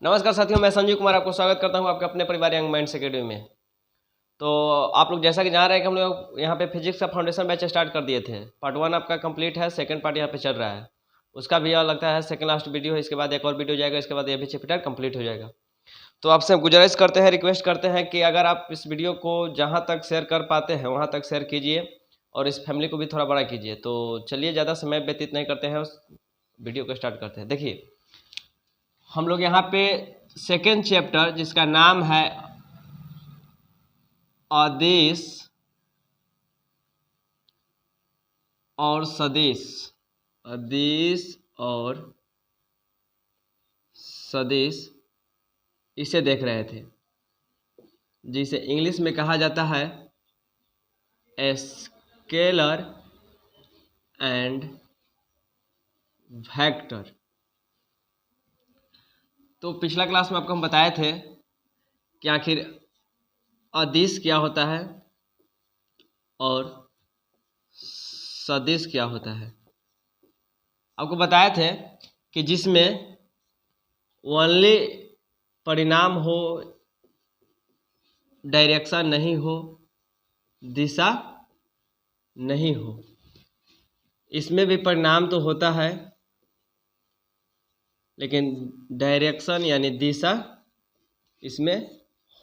नमस्कार साथियों, मैं संजीव कुमार आपको स्वागत करता हूं आपके अपने परिवार यंग माइंड्स एकेडमी में। तो आप लोग जैसा कि जान रहे हैं कि हम लोग यहाँ पे फिजिक्स का फाउंडेशन बैच स्टार्ट कर दिए थे। पार्ट 1 आपका कंप्लीट है, सेकंड पार्ट यहाँ पे चल रहा है। उसका भी लगता है सेकंड लास्ट वीडियो है। इसके बाद एक और वीडियो जाएगा, इसके बाद ये भी चैप्टर कंप्लीट हो जाएगा। तो आपसे गुजारिश करते हैं, रिक्वेस्ट करते हैं कि अगर आप इस वीडियो को जहाँ तक शेयर कर पाते हैं वहाँ तक शेयर कीजिए और इस फैमिली को भी थोड़ा बड़ा कीजिए। तो चलिए, ज़्यादा समय व्यतीत नहीं करते हैं, उस वीडियो को स्टार्ट करते हैं। देखिए, हम लोग यहाँ पे सेकेंड चैप्टर जिसका नाम है अदिश और सदिश, अदिश और सदिश, इसे देख रहे थे, जिसे इंग्लिश में कहा जाता है स्केलर एंड वेक्टर। तो पिछला क्लास में आपको हम बताए थे कि आखिर अदिश क्या होता है और सदिश क्या होता है। आपको बताए थे कि जिसमें ओनली परिणाम हो, डायरेक्शन नहीं हो, दिशा नहीं हो। इसमें भी परिणाम तो होता है लेकिन डायरेक्शन यानी दिशा इसमें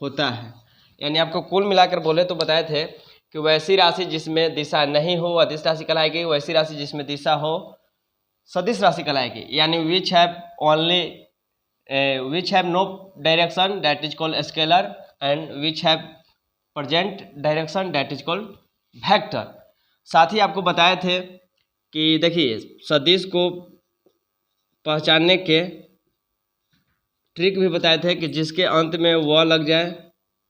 होता है। यानी आपको कुल मिलाकर बोले तो बताए थे कि वैसी राशि जिसमें दिशा नहीं हो अदिश राशि कहलाएगी, वैसी राशि जिसमें दिशा हो सदिश राशि कहलाएगी। यानी which have no direction that is called scalar and which have present direction that is called vector. साथ ही आपको बताए थे कि देखिए, सदिश को पहचानने के ट्रिक भी बताए थे कि जिसके अंत में व लग जाए,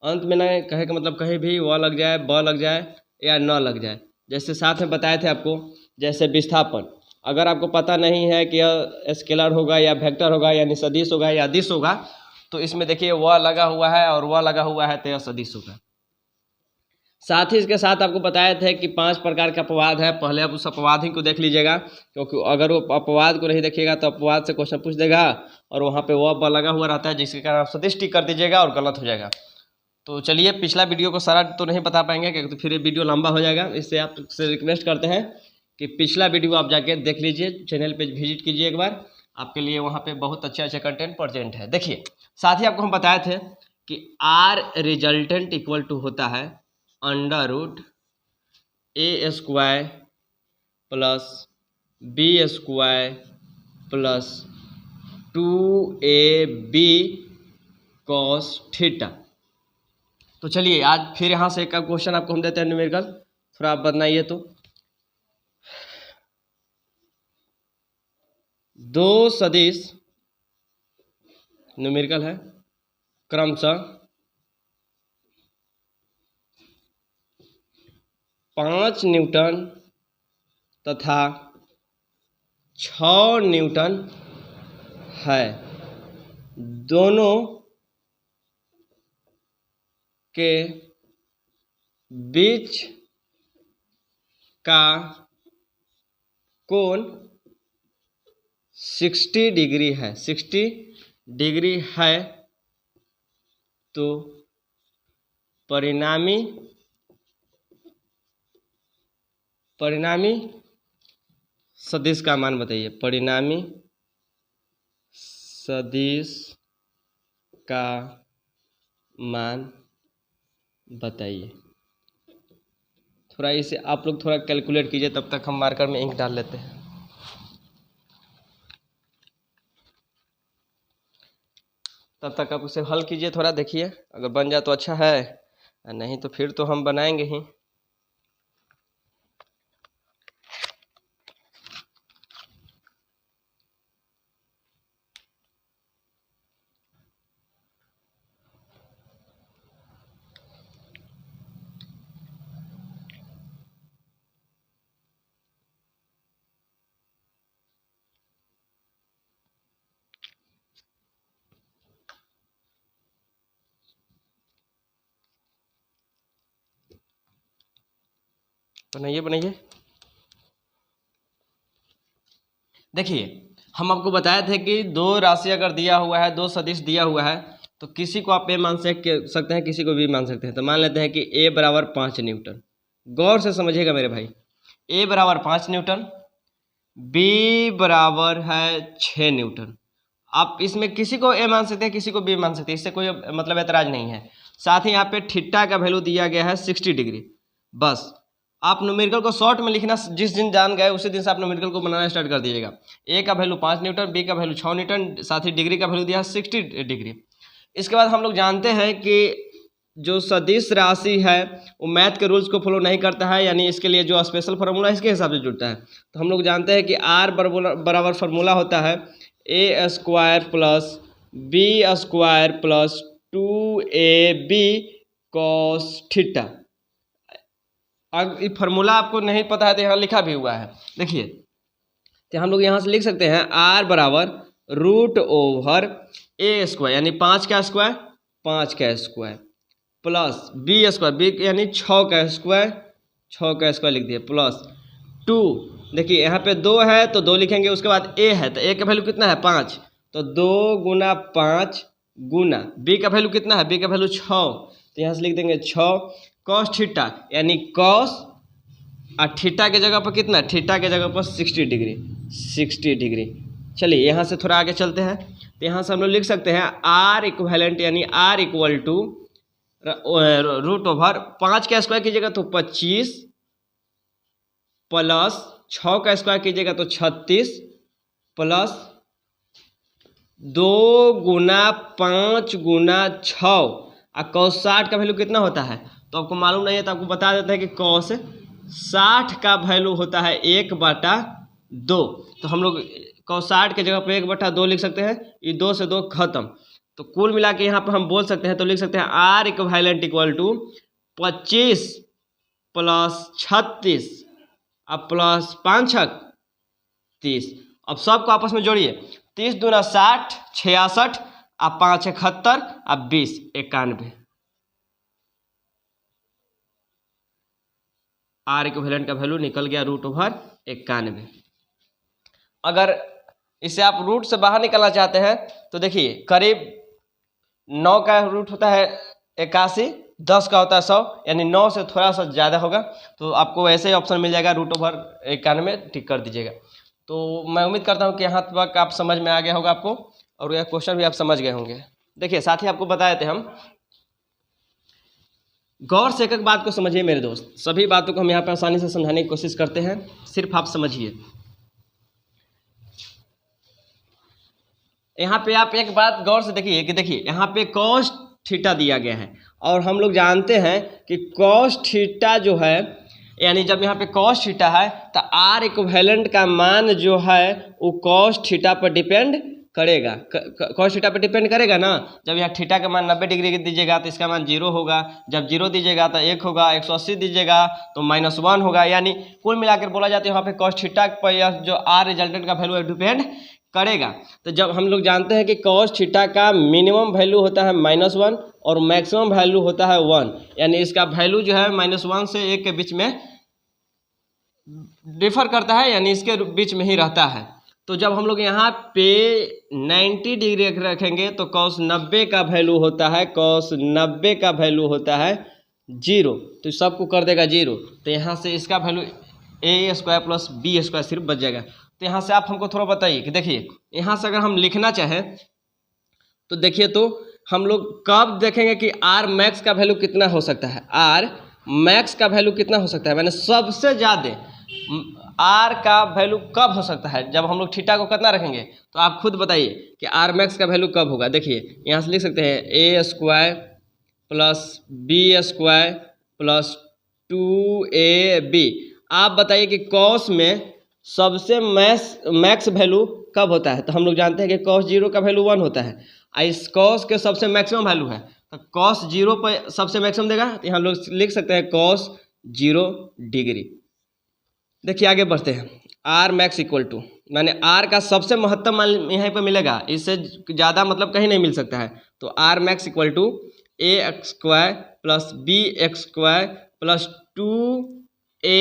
अंत में ना कहे का मतलब कहीं भी व लग जाए, ब लग जाए या न लग जाए। जैसे साथ में बताए थे आपको, जैसे विस्थापन, अगर आपको पता नहीं है कि यह स्केलर होगा या वेक्टर होगा यानी सदिश होगा या अदिश होगा, तो इसमें देखिए व लगा हुआ है और व लगा हुआ है तो यह सदिश होगा। साथ ही इसके साथ आपको बताए थे कि 5 प्रकार का अपवाद है। पहले आप उस अपवाद ही को देख लीजिएगा, क्योंकि अगर वो अपवाद को नहीं देखिएगा तो अपवाद से क्वेश्चन पूछ देगा और वहाँ पे वो ब लगा हुआ रहता है, जिसके कारण आप सदिश टिक कर दीजिएगा और गलत हो जाएगा। तो चलिए, पिछला वीडियो को सारा तो नहीं बता पाएंगे क्योंकि तो फिर ये वीडियो लंबा हो जाएगा। इससे आपसे रिक्वेस्ट करते हैं कि पिछला वीडियो आप जाके देख लीजिए, चैनल पर विजिट कीजिए एक बार, आपके लिए वहाँ पर बहुत अच्छे अच्छे कंटेंट प्रेजेंट है। देखिए, साथ ही आपको हम बताए थे कि आर रिजल्टेंट इक्वल टू होता है under root a square plus b square plus 2ab cos theta. तो चलिए, आज फिर यहाँ से एक क्वेश्चन आपको हम देते हैं न्यूमेरिकल, थोड़ा आप बनाइए। तो दो सदिश न्यूमेरिकल है, क्रमशः 5 न्यूटन तथा 6 न्यूटन है। दोनों के बीच का कोण 60 डिग्री है, 60 डिग्री है। तो परिणामी सदिश का मान बताइए। परिणामी सदिश का मान बताइए। थोड़ा इसे आप लोग थोड़ा कैलकुलेट कीजिए, तब तक हम मार्कर में इंक डाल लेते हैं। तब तक आप उसे हल कीजिए, थोड़ा देखिए, अगर बन जाए तो अच्छा है, नहीं तो फिर तो हम बनाएंगे ही। बनाइए। देखिए, हम आपको बताए थे कि दो राशि अगर दिया हुआ है, दो सदिश दिया हुआ है, तो किसी को आप ए मान सकते हैं, किसी को भी मान सकते हैं। तो मान लेते हैं कि ए बराबर 5 न्यूटन। गौर से समझिएगा मेरे भाई, ए बराबर 5 न्यूटन, बी बराबर है 6 न्यूटन। आप इसमें किसी को ए मान सकते हैं, किसी को बी मान सकते हैं, इससे कोई मतलब एतराज नहीं है। साथ ही यहाँ पे थीटा का वैल्यू दिया गया है 60 डिग्री। बस आप न्यूमेरिकल को शॉर्ट में लिखना जिस दिन जान गए उसी दिन से आप न्यूमेरिकल को बनाना स्टार्ट कर दीजिएगा। ए का वैल्यू 5 न्यूटन, बी का वैल्यू 6 न्यूटन, साथ ही डिग्री का वैल्यू दिया है 60 डिग्री। इसके बाद हम लोग जानते हैं कि जो सदिश राशि है वो मैथ के रूल्स को फॉलो नहीं करता है, यानी इसके लिए जो स्पेशल फार्मूला इसके हिसाब से जुड़ता है। तो हम लोग जानते हैं कि आर बराबर फार्मूला होता है a square plus b square plus 2ab cos theta. अब ये फार्मूला आपको नहीं पता है तो यहाँ लिखा भी हुआ है, देखिए। तो हम लोग यहाँ से लिख सकते हैं आर बराबर रूट ओवर ए स्क्वायर यानी 5 का square plus b square, b यानी 6 का स्क्वायर लिख दिए, प्लस 2। देखिए यहाँ पे 2 है तो 2 लिखेंगे, उसके बाद ए है तो ए का वैल्यू कितना है 5, तो 2 गुना 5 गुना बी का वैल्यू कितना है, बी का वैल्यू 6, तो यहाँ से लिख देंगे 6 cos थीटा यानी cos और थीटा के जगह पर कितना, थीटा के जगह पर 60 डिग्री। चलिए यहाँ से थोड़ा आगे चलते हैं। तो यहाँ से हम लोग लिख सकते हैं आर इक्विवेलेंट यानी R equal to root over 5 का स्क्वायर कीजिएगा तो 25 प्लस 6 का स्क्वायर कीजिएगा तो 36 प्लस 2 गुना 5 गुना 6 और cos 60 का वैल्यू कितना होता है, तो आपको मालूम नहीं है तो आपको बता देते हैं कि cos 60 का वैल्यू होता है 1/2। तो हम लोग cos 60 के जगह पे 1/2 लिख सकते हैं, ये 2 से 2 खत्म। तो कुल मिला के यहाँ पर हम बोल सकते हैं, तो लिख सकते हैं R equivalent equal to 25 plus 36 अब प्लस 5 छक 30। अब सबको आपस में जोड़िए, 30 दूना 60 66 अब 5 71 अब 20 91। आर इक्विवेलेंट का वैल्यू निकल गया रूट ओवर 91। अगर इसे आप रूट से बाहर निकलना चाहते हैं तो देखिए करीब 9 का रूट होता है 81, 10 का होता है 100, यानी 9 से थोड़ा सा ज़्यादा होगा, तो आपको ऐसे ही ऑप्शन मिल जाएगा रूट ओवर 91 टिक कर दीजिएगा। तो मैं उम्मीद करता हूँ कि यहाँ तक आप समझ में आ गया होगा आपको, और यह क्वेश्चन भी आप समझ गए होंगे। देखिए साथ ही आपको बताए थे हम, गौर से एक बात को समझिए मेरे दोस्त, सभी बातों को हम यहाँ पर आसानी से समझाने की कोशिश करते हैं, सिर्फ आप समझिए। यहाँ पे आप एक बात गौर से देखिए कि देखिए यहाँ पे cos थीटा दिया गया है, और हम लोग जानते हैं कि cos थीटा जो है, यानी जब यहाँ पे cos थीटा है तो आर इक्विवेलेंट का मान जो है वो cos थीटा पर डिपेंड करेगा, cos थीटा पर डिपेंड करेगा ना। जब यहाँ थीटा का मान 90 डिग्री दीजिएगा तो इसका मान 0 होगा, जब 0 दीजिएगा तो 1 होगा, 180 दीजिएगा तो -1 होगा। यानी कुल मिलाकर बोला जाता है यहाँ पे cos थीटा पर यह जो आर रिजल्टेंट का वैल्यू है डिपेंड करेगा। तो जब हम लोग जानते हैं कि cos थीटा का मिनिमम वैल्यू होता है -1 और मैक्सिमम वैल्यू होता है 1, यानी इसका वैल्यू जो है -1 से 1 के बीच में डिफर करता है, यानी इसके बीच में ही रहता है। तो जब हम लोग यहाँ पे 90 डिग्री रखेंगे तो cos 90 का वैल्यू होता है, cos 90 का वैल्यू होता है 0, तो सबको कर देगा 0। तो यहाँ से इसका वैल्यू ए स्क्वायर प्लस बी स्क्वायर सिर्फ बच जाएगा। तो यहाँ से आप हमको थोड़ा बताइए कि देखिए यहाँ से अगर हम लिखना चाहें तो देखिए, तो हम लोग कब देखेंगे कि आर मैक्स का वैल्यू कितना हो सकता है, आर मैक्स का वैल्यू कितना हो सकता है, मैंने सबसे ज़्यादा आर का वैल्यू कब हो सकता है, जब हम लोग थीटा को कितना रखेंगे। तो आप खुद बताइए कि आर मैक्स का वैल्यू कब होगा। देखिए यहाँ से लिख सकते हैं a square plus b square plus 2ab। आप बताइए कि कॉस में सबसे मैक्स वैल्यू कब होता है, तो हम लोग जानते हैं कि cos 0 का वैल्यू 1 होता है, इस cos के सबसे मैक्सिमम वैल्यू है, तो cos 0 पर सबसे मैक्सिमम देगा, तो हम लोग लिख सकते हैं cos 0 डिग्री। देखिए आगे बढ़ते हैं, आर मैक्स इक्वल टू, मैंने आर का सबसे महत्तम मान यहाँ पर मिलेगा, इससे ज़्यादा मतलब कहीं नहीं मिल सकता है। तो R max equal to a x square plus b x square plus 2a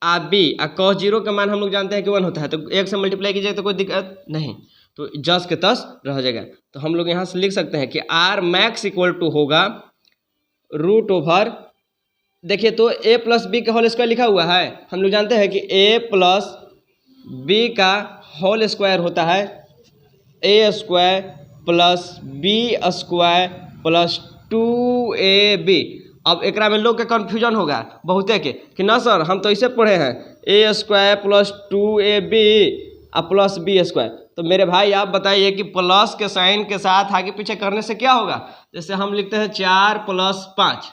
आ बी cos 0 का मान हम लोग जानते हैं कि 1 होता है, तो 1 से मल्टीप्लाई कीजिए तो कोई दिक्कत नहीं, तो जस के तस रह जाएगा। तो हम लोग यहाँ से लिख सकते हैं कि आर मैक्स इक्वल टू होगा रूट ओवर, देखिए तो a प्लस बी का होल स्क्वायर लिखा हुआ है, हम लोग जानते हैं कि a प्लस बी का होल स्क्वायर होता है a square plus b square plus 2ab। अब एक में लोग के कन्फ्यूजन होगा बहुते के कि ना सर हम तो ऐसे पढ़े हैं a square plus 2ab plus b square. तो मेरे भाई आप बताइए कि प्लस के साइन के साथ आगे पीछे करने से क्या होगा, जैसे हम लिखते हैं 4 + 5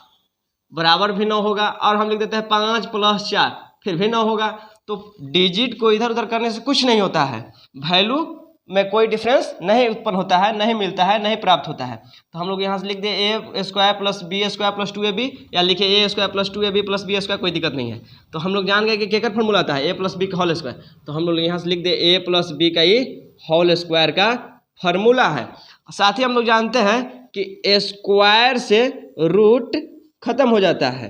बराबर भी 9 होगा, और हम लिख देते हैं 5 + 4 फिर भी 9 होगा। तो डिजिट को इधर उधर करने से कुछ नहीं होता है, वैल्यू में कोई डिफरेंस नहीं उत्पन्न होता है, नहीं मिलता है, नहीं प्राप्त होता है। तो हम लोग यहाँ से लिख दे a square plus b square plus 2ab, या लिखे a square plus 2ab plus b square, कोई दिक्कत नहीं है। तो हम लोग जान गए कि केकर फॉर्मूला आता है a प्लस बी का होल स्क्वायर, तो हम लोग यहाँ से लिख दे a प्लस बी का ये होल स्क्वायर का फॉर्मूला है। साथ ही हम लोग जानते हैं कि स्क्वायर से रूट खत्म हो जाता है,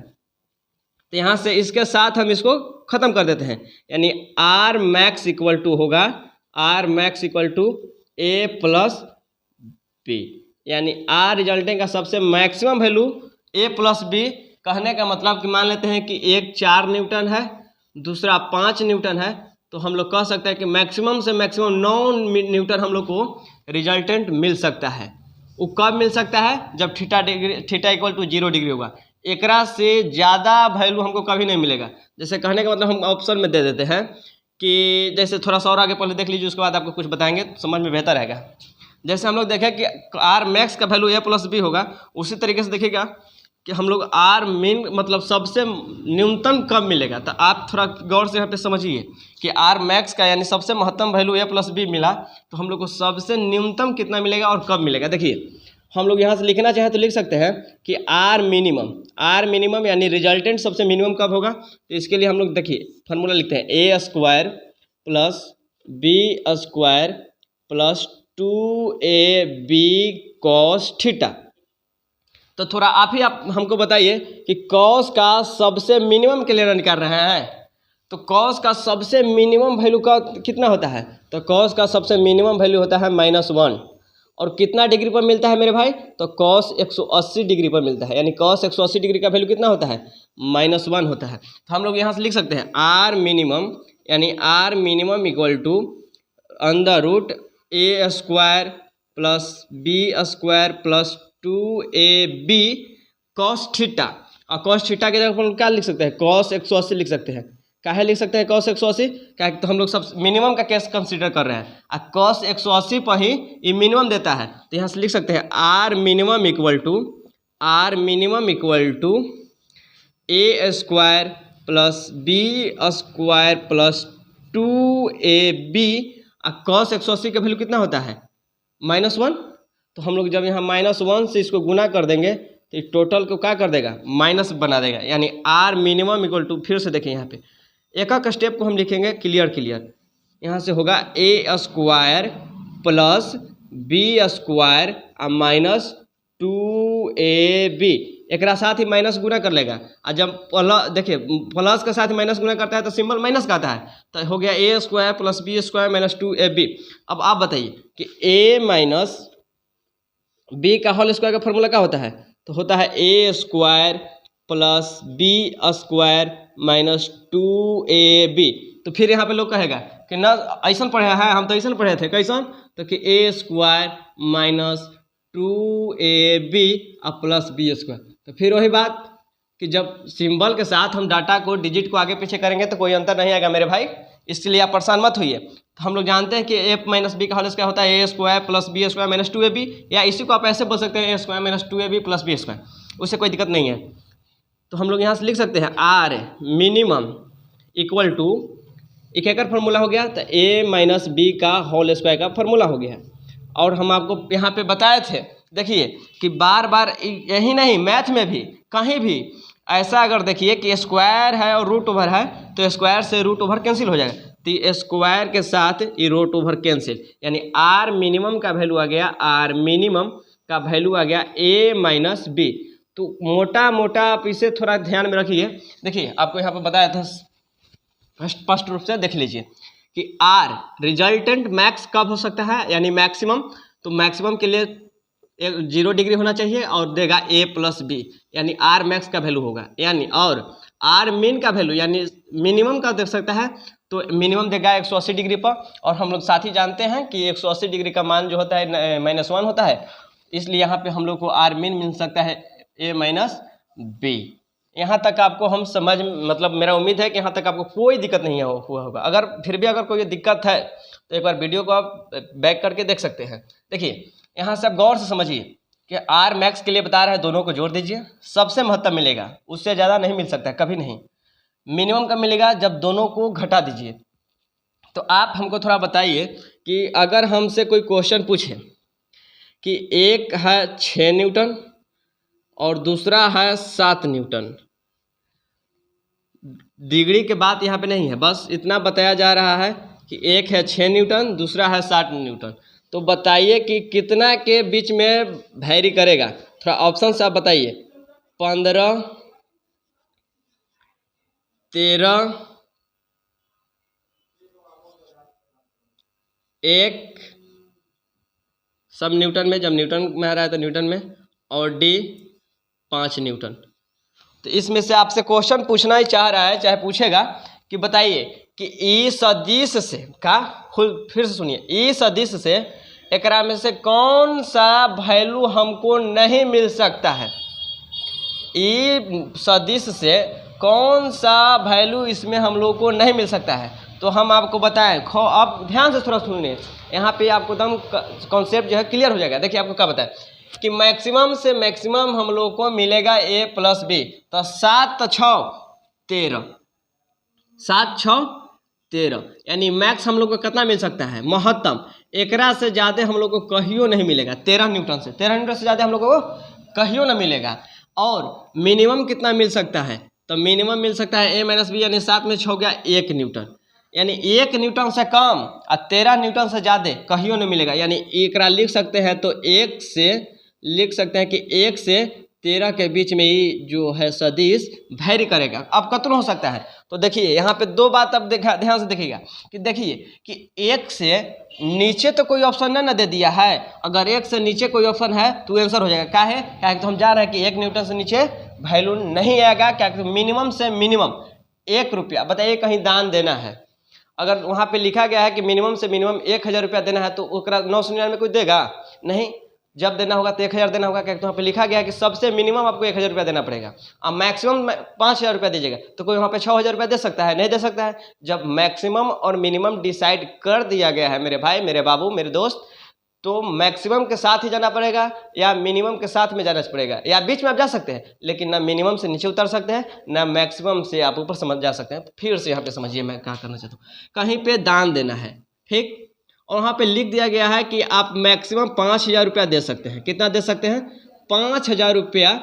तो यहाँ से इसके साथ हम इसको खत्म कर देते हैं, यानी आर मैक्स इक्वल टू होगा R max equal to a plus b, यानी आर रिजल्टेंट का सबसे maximum value a plus b. कहने का मतलब कि मान लेते हैं कि एक 4 न्यूटन है, दूसरा 5 न्यूटन है, तो हम लोग कह सकते हैं कि मैक्सिमम से मैक्सिमम 9 न्यूटन हम लोग को रिजल्टेंट मिल सकता है। वो कब मिल सकता है, जब थीटा इक्वल टू 0 डिग्री होगा। एकरा से ज़्यादा वैल्यू हमको कभी नहीं मिलेगा। जैसे कहने का मतलब हम ऑप्शन में दे देते हैं कि जैसे थोड़ा सा और आगे पहले देख लीजिए, उसके बाद आपको कुछ बताएंगे तो समझ में बेहतर रहेगा। जैसे हम लोग देखें कि आर मैक्स का वैल्यू a प्लस बी होगा, उसी तरीके से देखिएगा कि हम लोग आर मिन मतलब सबसे न्यूनतम कब मिलेगा। तो आप थोड़ा गौर से यहाँ पे समझिए कि आर मैक्स का यानी सबसे महत्तम वैल्यू a प्लस बी मिला, तो हम लोग को सबसे न्यूनतम कितना मिलेगा और कब मिलेगा। देखिए हम लोग यहाँ से लिखना चाहें तो लिख सकते हैं कि आर मिनिमम यानी रिजल्टेंट सबसे मिनिमम कब होगा। तो इसके लिए हम लोग देखिए फार्मूला लिखते हैं a square plus b square plus 2ab cos theta. तो थोड़ा आप हमको बताइए कि कॉस का सबसे मिनिमम के लिए निकाल रहे हैं, तो कॉस का सबसे मिनिमम वैल्यू का कितना होता है, तो कॉस का सबसे मिनिमम वैल्यू होता है -1, और कितना डिग्री पर मिलता है मेरे भाई, तो कॉस 180 डिग्री पर मिलता है, यानी कॉस 180 डिग्री का वैल्यू कितना होता है, -1 होता है। तो हम लोग यहाँ से लिख सकते हैं आर मिनिमम, यानी R minimum equal to √a square plus b square plus 2ab cos theta. और कॉस थीटा के जगह पर क्या लिख सकते हैं, कॉस 180 लिख सकते हैं। काहे लिख सकते हैं कॉस 180, क्या तो हम लोग सब मिनिमम का केस कंसीडर कर रहे हैं, और कॉस 180 पर ही ये मिनिमम देता है। तो यहाँ से लिख सकते हैं R minimum equal to a square plus b square plus 2ab, और कॉस 180 का वैल्यू कितना होता है, -1। तो हम लोग जब यहाँ -1 से इसको गुना कर देंगे तो टोटल को क्या कर देगा, माइनस बना देगा, यानी आर मिनिमम इक्वल टू, फिर से देखिए यहाँ पे एक स्टेप को हम लिखेंगे क्लियर। यहाँ से होगा a square plus b square minus 2ab, एक साथ ही माइनस गुना कर लेगा, और जब देखिए प्लस के साथ माइनस गुना करता है तो सिंबल माइनस का आता है, तो हो गया a square plus b square minus 2ab। अब आप बताइए कि a माइनस बी का होल स्क्वायर का फॉर्मूला क्या होता है, तो होता है a square plus b square minus 2ab। तो फिर यहाँ पे लोग कहेगा कि ना ऐसा पढ़े हैं, हम तो ऐसा पढ़े थे, कैसा, तो कि a square minus 2ab plus b square. तो फिर वही बात कि जब सिंबल के साथ हम डाटा को डिजिट को आगे पीछे करेंगे तो कोई अंतर नहीं आएगा मेरे भाई, इसलिए आप परेशान मत होइए। तो हम लोग जानते हैं कि a माइनस बी का होल स्क्वायर होता है a square plus b square minus 2ab, या इसी को आप ऐसे बोल सकते हैं a square minus 2ab plus b square, उससे कोई दिक्कत नहीं है। तो हम लोग यहाँ से लिख सकते हैं आर मिनिमम इक्वल टू, एक एकड़ फार्मूला हो गया, तो a माइनस बी का होल स्क्वायर का फार्मूला हो गया। और हम आपको यहाँ पे बताए थे, देखिए कि बार बार यही नहीं, मैथ में भी कहीं भी ऐसा अगर देखिए कि स्क्वायर है और रूट ओवर है, तो स्क्वायर से रूट ओवर कैंसिल हो जाएगा, तो स्क्वायर के साथ ये रूट ओवर कैंसिल, यानी आर मिनिमम का वैल्यू आ गया, आर मिनिमम का वैल्यू आ गया a माइनस बी। तो मोटा मोटा आप इसे थोड़ा ध्यान में रखिए। देखिए आपको यहाँ पर बताया था स्पष्ट रूप से देख लीजिए कि आर रिजल्टेंट मैक्स कब हो सकता है, यानी मैक्सिमम, तो मैक्सिमम के लिए 0 डिग्री होना चाहिए और देगा a+b, यानी आर मैक्स का वैल्यू होगा, यानी और आर मीन का वैल्यू यानी मिनिमम का देख सकता है, तो मिनिमम देगा 180 डिग्री पर, और हम लोग साथ ही जानते हैं कि 180 डिग्री का मान जो होता है -1 होता है, इसलिए यहाँ पे हम लोग को आर मीन मिल सकता है a-b। यहाँ तक आपको हम समझ, मतलब मेरा उम्मीद है कि यहाँ तक आपको कोई दिक्कत नहीं हुआ होगा। अगर फिर भी अगर कोई दिक्कत है तो एक बार वीडियो को आप बैक करके देख सकते हैं। देखिए यहाँ से आप गौर से समझिए कि आर मैक्स के लिए बता रहा है, दोनों को जोड़ दीजिए, सबसे महत्तम मिलेगा, उससे ज़्यादा नहीं मिल सकता है, कभी नहीं। मिनिमम कब मिलेगा, जब दोनों को घटा दीजिए। तो आप हमको थोड़ा बताइए कि अगर हमसे कोई क्वेश्चन पूछे कि एक है 6 न्यूटन और दूसरा है 7 न्यूटन, डिग्री के बात यहाँ पे नहीं है, बस इतना बताया जा रहा है कि एक है 6 न्यूटन, दूसरा है 7 न्यूटन, तो बताइए कि कितना के बीच में वैरी करेगा। थोड़ा ऑप्शन से आप बताइए। 15, 13, 1 सब न्यूटन में, जब न्यूटन में आ रहा है तो न्यूटन में, और डी 5 न्यूटन। तो इसमें से आपसे क्वेश्चन पूछना ही चाह रहा है, चाहे पूछेगा कि बताइए कि ई सदिश से का, फिर से सुनिए, ई सदिश से एकरा में से कौन सा वैल्यू हमको नहीं मिल सकता है, ई सदिश से कौन सा वैल्यू इसमें हम लोग को नहीं मिल सकता है। तो हम आपको बताएं, आप ध्यान से थोड़ा सुनिए, यहाँ पे आपको एकदम कॉन्सेप्ट जो है क्लियर हो जाएगा। देखिए आपको क्या बताएं कि मैक्सिमम से मैक्सिमम हम लोग को मिलेगा a+b, तो 7 × 6 13, 7 × 6 13, यानी मैक्स हम लोग को कितना मिल सकता है, महत्तम। एकरा से ज़्यादा हम लोग को कहियो नहीं मिलेगा, 13 न्यूटन से, 13 न्यूटन से ज़्यादा हम लोग को कहियो ना मिलेगा। और मिनिमम कितना मिल सकता है, तो मिनिमम मिल सकता है a-b, यानी 7 में 6 हो गया 1 न्यूटन, यानी 1 न्यूटन से कम और 13 न्यूटन से ज़्यादा कहियो नहीं मिलेगा। यानी एकरा लिख सकते हैं, तो 1 से लिख सकते हैं कि 1 से 13 के बीच में ही जो है सदिश वैरी करेगा। अब कितना हो सकता है, तो देखिए यहाँ पे दो बात अब ध्यान से देखिएगा कि देखिए कि 1 से नीचे तो कोई ऑप्शन ना दे दिया है, अगर 1 से नीचे कोई ऑप्शन है तो आंसर हो जाएगा। क्या है, क्या है, तो हम जा रहे हैं कि 1 न्यूटन से नीचे वैल्यू नहीं आएगा। क्या, मिनिमम से मिनिमम 1 रुपया, बताइए कहीं दान देना है, अगर वहाँ पे लिखा गया है कि मिनिमम से मिनिमम 1000 रुपया देना है, तो उसका 999 कोई देगा नहीं, जब देना होगा तो 1000 देना होगा। क्या, तो वहाँ पे लिखा गया है कि सबसे मिनिमम आपको 1000 रुपया देना पड़ेगा, और मैक्सिमम 5000 रुपया दीजिएगा, तो कोई वहाँ पे 6000 रुपया दे सकता है, नहीं दे सकता है। जब मैक्सिमम और मिनिमम डिसाइड कर दिया गया है मेरे भाई, मेरे बाबू, मेरे दोस्त, तो मैक्सिमम के साथ ही जाना पड़ेगा या मिनिमम के साथ में जाना पड़ेगा, या बीच में आप जा सकते हैं, लेकिन ना मिनिमम से नीचे उतर सकते हैं, ना मैक्सिमम से आप ऊपर समझ जा सकते हैं। फिर से यहाँ पे समझिए मैं क्या करना चाहता हूँ, कहीं पे दान देना है, ठीक, और वहाँ पे लिख दिया गया है कि आप मैक्सिमम 5000 रुपया दे सकते हैं। कितना दे सकते हैं, 5000 रुपया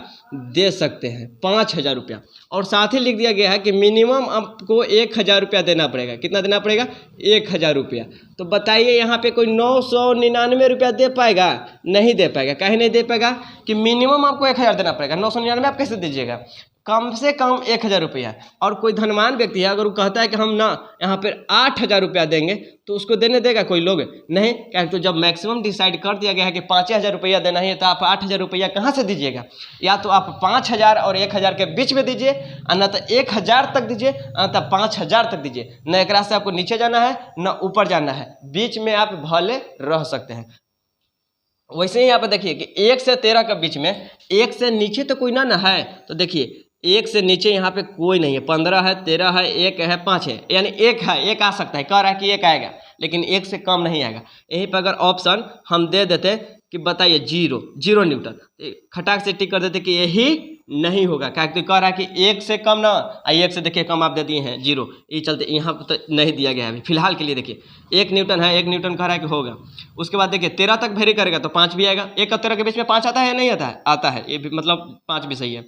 दे सकते हैं, 5000 रुपया, और साथ ही लिख दिया गया है कि मिनिमम आपको 1000 रुपया देना पड़ेगा। कितना देना पड़ेगा, 1000 रुपया। तो बताइए यहाँ पे कोई 999 रुपया दे पाएगा, नहीं दे पाएगा। काहे नहीं दे पाएगा कि मिनिमम आपको 1000 देना पड़ेगा, 999 आप कैसे दीजिएगा, कम से कम 1000 रुपया। और कोई धनवान व्यक्ति है, अगर वो कहता है कि हम ना यहाँ पर 8000 रुपया देंगे, तो उसको देने देगा कोई लोग, नहीं। क्या, तो जब मैक्सिमम डिसाइड कर दिया गया है कि 5000 रुपया देना है, तो आप 8000 रुपया कहाँ से दीजिएगा, या तो आप 5000 और 1000 के बीच में दीजिए, न तो 1000 तक दीजिए, न तो 5000 तक दीजिए। न एक से आपको नीचे जाना है, न ऊपर जाना है, बीच में आप भले रह सकते हैं। वैसे ही यहाँ पे देखिए कि 1 से 13 के बीच में, 1 से नीचे तो कोई ना है, तो देखिए 1 से नीचे यहाँ पे कोई नहीं है, 15 है, 13 है, 1 है, 5 है, यानी 1 है, 1 आ सकता है, कह रहा है कि 1 आएगा, लेकिन 1 से कम नहीं आएगा। यहीं पर अगर ऑप्शन हम दे देते कि बताइए 0 न्यूटन, खटाक से टिक कर देते कि यही नहीं होगा। क्या, तो कह रहा है कि 1 से कम ना, 1 से देखिए कम आप दे दिए हैं 0, ये चलते यहाँ पर तो नहीं दिया गया है अभी फिलहाल के लिए। देखिए 1 न्यूटन है, 1 न्यूटन कह रहा है कि होगा। उसके बाद देखिए 13 तक वेरी करेगा तो 5 भी आएगा। 1 और 13 के बीच में 5 आता है या नहीं आता है, आता है, ये भी मतलब 5 भी सही है,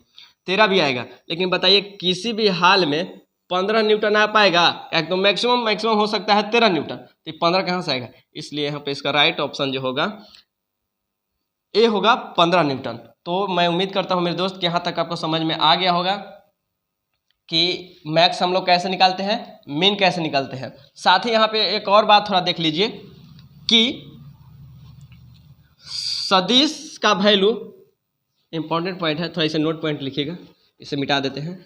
13 भी आएगा। लेकिन बताइए किसी भी हाल में 15 न्यूटन आ पाएगा, एकदम मैक्सिमम हो सकता है 13 न्यूटन, तो 15 कहाँ से आएगा। इसलिए यहाँ पे इसका राइट ऑप्शन जो होगा ए होगा, 15 न्यूटन। तो मैं उम्मीद करता हूँ मेरे दोस्त कि यहाँ तक आपको समझ में आ गया होगा कि मैक्स हम लोग कैसे निकालते हैं मीन कैसे निकालते हैं। साथ ही यहाँ पे एक और बात थोड़ा देख लीजिए कि सदिश का वैल्यू, इंपॉर्टेंट पॉइंट है, थोड़ा इसे नोट पॉइंट लिखिएगा, इसे मिटा देते हैं।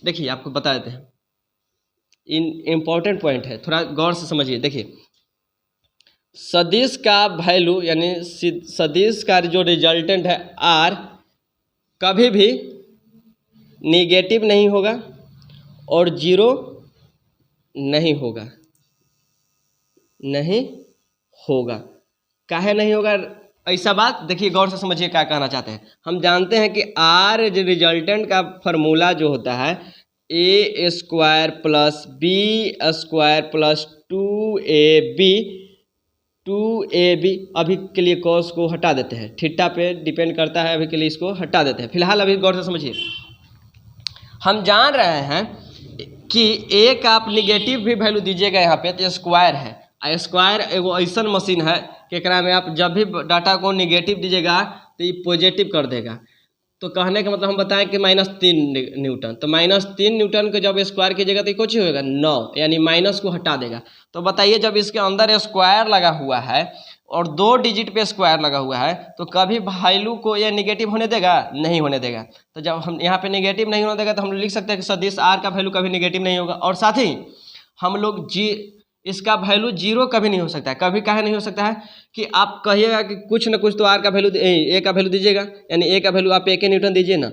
देखिए आपको बता देते हैं, इम्पॉर्टेंट पॉइंट है, थोड़ा गौर से समझिए। देखिए सदिश का वैल्यू यानी सदिश का जो रिजल्टेंट है आर कभी भी निगेटिव नहीं होगा और जीरो नहीं होगा, नहीं होगा। काहे नहीं होगा ऐसा बात, देखिए गौर से समझिए क्या कहना चाहते हैं। हम जानते हैं कि आर रिजल्टेंट का फार्मूला जो होता है a square plus b square plus 2ab अभी के लिए कॉस को हटा देते हैं, थीटा पे डिपेंड करता है, अभी के लिए इसको हटा देते हैं। फिलहाल अभी गौर से समझिए, हम जान रहे हैं कि ए का आप निगेटिव भी वैल्यू दीजिएगा यहाँ पे तो स्क्वायर है। स्क्वायर एगो ऐसा मशीन है कि एकरा में आप जब भी डाटा को निगेटिव दीजिएगा तो ये पॉजिटिव कर देगा। तो कहने का मतलब हम बताएं कि -3 न्यूटन, तो -3 न्यूटन को जब स्क्वायर कीजिएगा तो कुछ होगा 9, यानी माइनस को हटा देगा। तो बताइए जब इसके अंदर स्क्वायर लगा हुआ है और 2 डिजिट पे स्क्वायर लगा हुआ है तो कभी वैल्यू को ये निगेटिव होने देगा? नहीं होने देगा। तो जब हम यहाँ पे निगेटिव नहीं होने देगा तो हम लिख सकते हैं कि सदिश आर का वैल्यू कभी निगेटिव नहीं होगा। और साथ ही हम लोग इसका वैल्यू जीरो कभी नहीं हो सकता है। कभी काहे नहीं हो सकता है कि आप कहिएगा कि कुछ ना कुछ तो आर का वैल्यू ए का वैल्यू दीजिएगा, यानी ए का वैल्यू आप 1 न्यूटन दीजिए ना,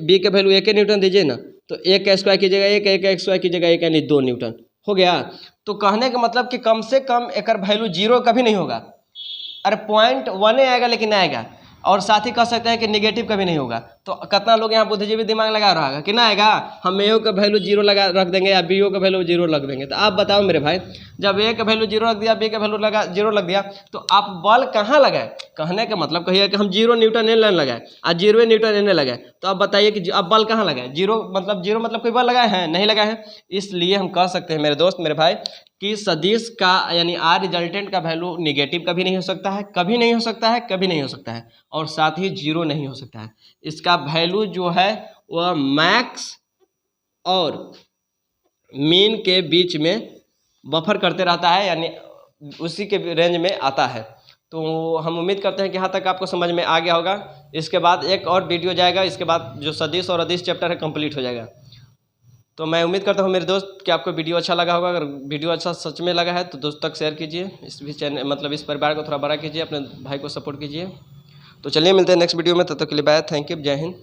बी का वैल्यू 1 न्यूटन दीजिए ना, तो 1 का स्क्वायर कीजिएगा 1 स्क्वायर कीजिएगा 1 यानी 2 न्यूटन हो गया। तो कहने का मतलब कि कम से कम एक वैल्यू जीरो कभी नहीं होगा। अरे 0.1 आएगा लेकिन आएगा। और साथ ही कह सकते हैं कि निगेटिव कभी नहीं होगा। तो कितना लोग यहाँ बुद्धिजीवी दिमाग लगा रहा है कि ना आएगा, हम ए का वैल्यू जीरो लगा रख देंगे या बी का वैल्यू जीरो रख देंगे। तो आप बताओ मेरे भाई, जब ए का वैल्यू जीरो रख दिया, बी का वैल्यू लगा जीरो लग दिया, तो आप बल कहाँ लगाए? कहने का मतलब कहिए कि हम 0 न्यूटन एन लगाए और 0 न्यूटन एन लगाए, तो आप बताइए कि आप बल कहाँ लगाए? जीरो मतलब कोई बल लगाए हैं? नहीं लगाए हैं। इसलिए हम कह सकते हैं मेरे दोस्त मेरे भाई कि सदिश का यानी आर रिजल्टेंट का वैल्यू निगेटिव कभी नहीं हो सकता है, कभी नहीं हो सकता है, कभी नहीं हो सकता है, और साथ ही जीरो नहीं हो सकता है। इसका वैल्यू जो है वह मैक्स और मीन के बीच में बफर करते रहता है, यानी उसी के रेंज में आता है। तो हम उम्मीद करते हैं कि यहाँ तक आपको समझ में आ गया होगा। इसके बाद एक और वीडियो जाएगा, इसके बाद जो सदिश और अदिश चैप्टर है कंप्लीट हो जाएगा। तो मैं उम्मीद करता हूँ मेरे दोस्त कि आपको वीडियो अच्छा लगा होगा। अगर वीडियो अच्छा सच में लगा है तो दोस्त तक शेयर कीजिए, इस भी चैनल मतलब इस परिवार को थोड़ा बड़ा कीजिए, अपने भाई को सपोर्ट कीजिए। तो चलिए मिलते हैं नेक्स्ट वीडियो में, तब तक के लिए बाय, थैंक यू, जय हिंद।